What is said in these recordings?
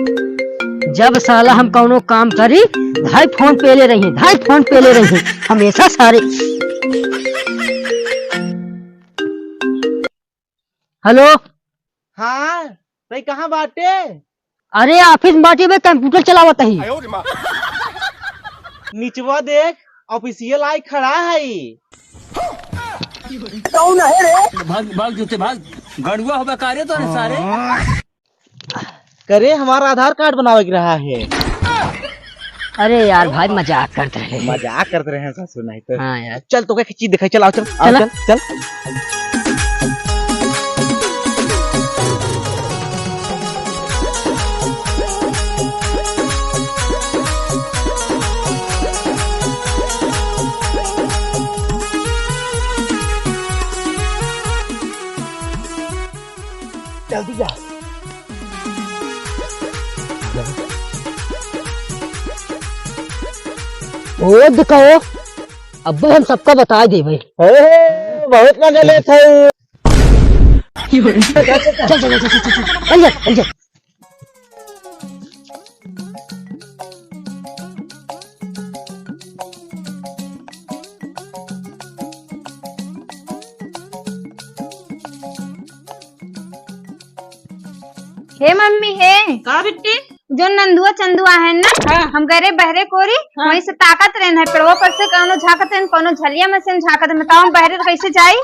जब साला हम कौनो काम करी धाई फोन पे ले रही, धाई फोन पे ले रही हमेशा सारे। हेलो। हाँ भाई कहाँ बाटे? अरे ऑफिस में बाटी में कंप्यूटर चलावत ही। निचवा देख ऑफिसियल आई खड़ा है। कौन है रे? भाग भाग जूते भाग, गड़ुआ हो बेकारे तो सारे। करे हमारा आधार कार्ड बनावे के रहा है। अरे यार भाई मजाक करते रहे। मजाक करते रहे ससुर नहीं तो। हाँ यार चल तो क्या चीज दिखाई, चल आओ चल आओ, चला। चल चल। जल्दी जा। वो दिखाओ अब हम सबका बता दे भाई। बहुत मजा ले थे। चल चल चल चल चल चल चल। हे मम्मी हे का बिट्टी जो नंदुआ चंदुआ है ना। हाँ। हम गरे बहरे कोरी। हाँ। वहीं से ताकत रहना है पेड़ों पर से कौनो झाकत रहन कौनो झलिया में से झाकत। बताओ हम बहरे तो कैसे जाई?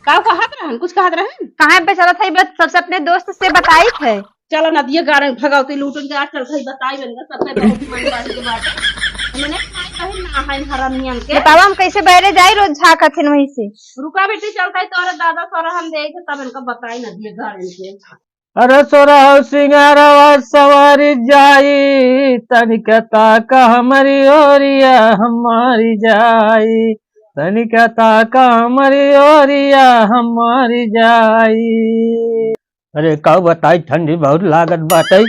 का कहत रहन कुछ कहत रहन? कहाँ पे चला था बस सबसे अपने दोस्त से बताई थे। चलो नदिया गारंग भगावती लूटन के आज चल थई बताई बनगा सबसे बहुत मन बात के बात मैंने कहीं ना है हरामियन के। बताओ हम कैसे बहरे जाई रोज झाकत है वहीं से। रुका बेटी चलता है तोरे दादा सोरा हम देख तब इनका बताई नदिया गारंग के। अरे सोरा सिंगारवा सवारी जाई तनिकता का हमारी ओरिया हमारी जाई, तनिकता का हमारी ओरिया हमारी जाई। अरे कब बताई ठंडी बहुत लागत बाटे,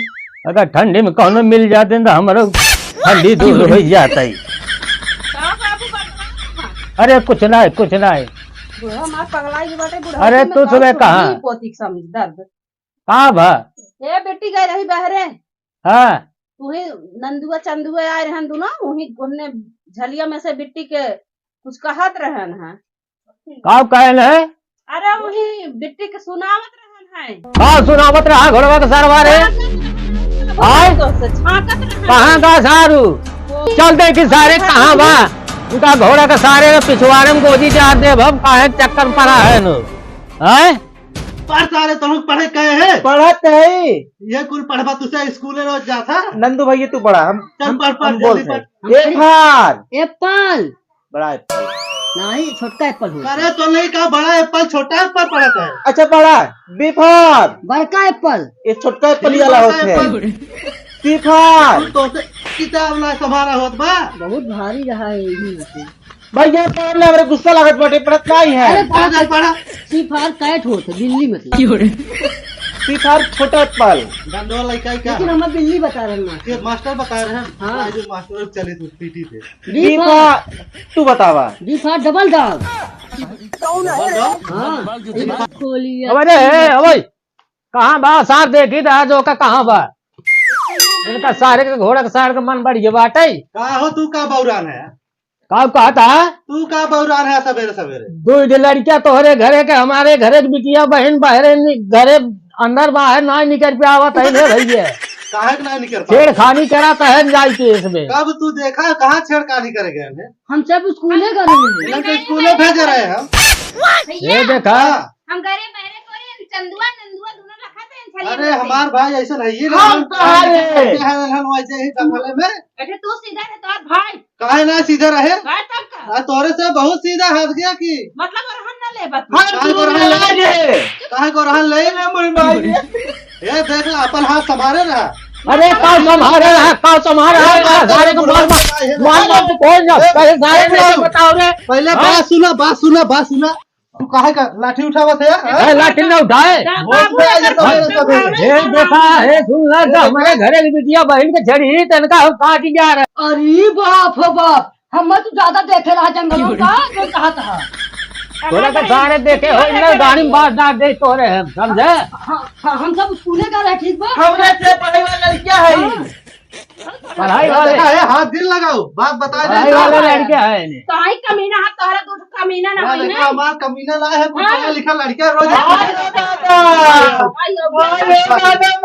अगर ठंडी में कौनो मिल जाते तो हमारो ठंडी दूर हो जाता। अरे कुछ ना है कुछ ना है। अरे तू सुबह कहाँ दर्द कहाँ भा? ए बेटी गई रही बहरे। हाँ वही नंदुआ चंदुआ आए रहन दोनों वही घूमने झलिया में से बिट्टी के कुछ कहत रहन है। का कहल है? अरे वही बिट्टी के सुनावत रहन है। का सुनावत रहा घोड़वा के सरवारे? कहाँ का सारू? चल दे कि सारे कहाँ बा? उनका घोड़ा का सारे पिछवाड़े में गोदी चार दे भम काहे चक्कर पड़ा है नो? हैं? पर सारे तुम पढ़े कहे हैं? पढ़त है ये कुल पढ़वा तुझे स्कूल रोज जाता। नंदू भैया तू पढ़ा हम पढ़ पढ़ बोल एप्पल बड़ा एप्पल नहीं छोटका एप्पल हो। अरे तो नहीं कहा बड़ा एप्पल छोटा एप्पल पढ़ता है। अच्छा बड़ा बीफार बड़का एप्पल ये छोटका एप्पल वाला होते है। सीफार तो किताब ना संभाला होत बा। बहुत भारी रहा है यही भैया पढ़ ले हमरे गुस्सा लागत बाटे पढ़त नहीं है। पढ़ा पढ़ा सिफार कैट होता दिल्ली मतलब। सीफार छोटा एप्पल डंडोर लड़का क्या लेकिन हमें बिल्ली बता रहे हैं। ये मास्टर बता रहे हैं। हाँ। जो मास्टर चले थे पीटी थे। बीफार तू बतावा। बीफार डबल डॉग। हाँ हाँ खोलिए। अबे अबे कहाँ बा सार देखी था जो का कहाँ बा? इनका सारे के घोड़ा के सारे का मन बढ़िया बाटे। कहा हो तू का बौरान है? का कहा था? तू का बौरान है सवेरे सवेरे? दो लड़कियां तोहरे घरे के हमारे घरे की बिटिया बहन बाहरे घरे अंदर बाहर ना निकल पे आवत है भैया। काहे के नहीं निकल छेड़खानी करा है जाई के इसमें। कब तू देखा कहाँ छेड़खानी करे गए हैं? हम सब स्कूले गए इनके स्कूलों भेज रहे हैं हम। ये देखा हम गरे बहरे कोरी चंदुआ नंदुआ दोनों रखा थे। अरे हमार भाई ऐसा नहीं है। वैसे ही दखले में बेटे तू सीधा है तोर भाई काहे ना सीधा रहे? काय तब का तोरे से बहुत सीधा हट गया कि मतलब रहन ना ले बत काहे को रहन ले ये देख ला अपन हाथ संभाले रहा। अरे काल संभाले रहा काल संभाले रहा सारे को मार कौन ना पहले सारे में बताओ रे। पहले बात सुना तू काहे का लाठी उठावत है? लाठी ना उठाए। ये देखा है सुन ला हमारे घरे की बिटिया बहन के छड़ी तनका हम काट जा रहे। अरे बाप हो बाप हम तो ज्यादा देखे रहा जंगलों का जो कहा था। तोरा के सारे देखे हो इन्हें गाड़ी में बात डाल दे तोरे हम समझे। हम सब स्कूले का रहे ठीक बा। हमरे से पढ़ाई वाला लड़किया है। पढ़ाई वाले है हाथ दिल लगाओ बात बता पढ़ाई वाले लड़के है इन्हें। काहे कमीना है तोहरा दूध कमीना ना होई देखा ना। हमार कमीना लाए है कुछ पढ़ा लिखा लड़किया रोज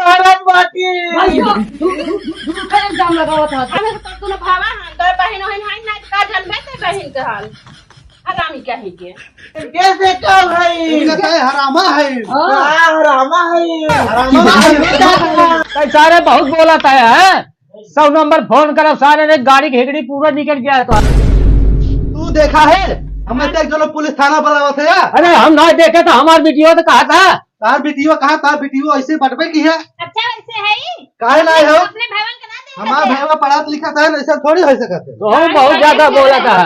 भारत बाटी एग्जाम लगावत था। हमें तो तू ना भावा हां दो बहन होइन है ना का जनबे ते बहन के हाल हरामी कहे के कैसे कब है हरामा है हरामा है सारे बहुत बोला था है। 100 नंबर फोन करो सारे ने गाड़ी की हिगड़ी पूरा निकल गया है। तो तू देखा है हमें तक जो पुलिस थाना बुलावा थे यार। अरे हम ना देखे तो हमार वीडियो तो कहा था तार बेटियो कहा तार बेटियो ऐसे बटवे की है अच्छा वैसे है ही काहे लाए हो अपने भाईवन का ना दे हमारा भाईवा पढ़ा लिखा था ऐसा थोड़ी हो सकते। तो हम बहुत ज्यादा बोला था।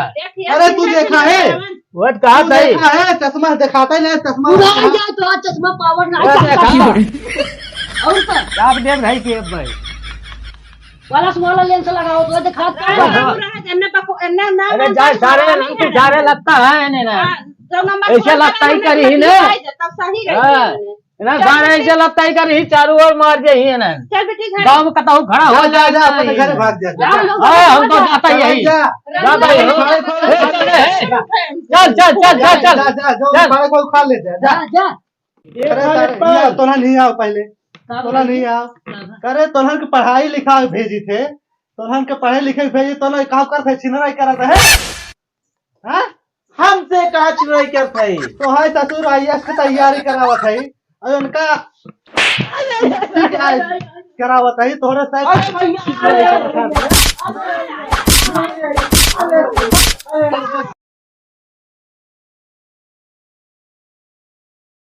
अरे तू देखा है वो कहा तू था ही। देखा है चश्मा दिखाता ही नहीं चश्मा तो चश्मा पावर ना और का आप देख भाई के भाई वाला लेंस लगाओ तो दिखा का अरे जा सारे लगता है इन्हें ना ऐसे लगता ही करी ही ना तब सही हाँ, रही ना सारे ऐसे लगता ही करी चारों ओर मार जाही है ना चल बेटी घर गाँव में कताऊ खड़ा हो जा जाए जा अपने घर भाग जा हाँ, हम तो जाता ही यही जा जा भाई हो। चल चल चल चल चल जा जा जो बड़ा को खा ले जा जा अरे तोला नहीं आओ पहले तोला नहीं आओ करे तोहन के पढ़ाई लिखा भेजी थे तोहन के पढ़े लिखे भेजी तोला काम कर थे छिनराई करत है हां हमसे का छिनराई करत है तो है ससुर आईएएस की तैयारी करावत है और उनका करावत है तोरे साथ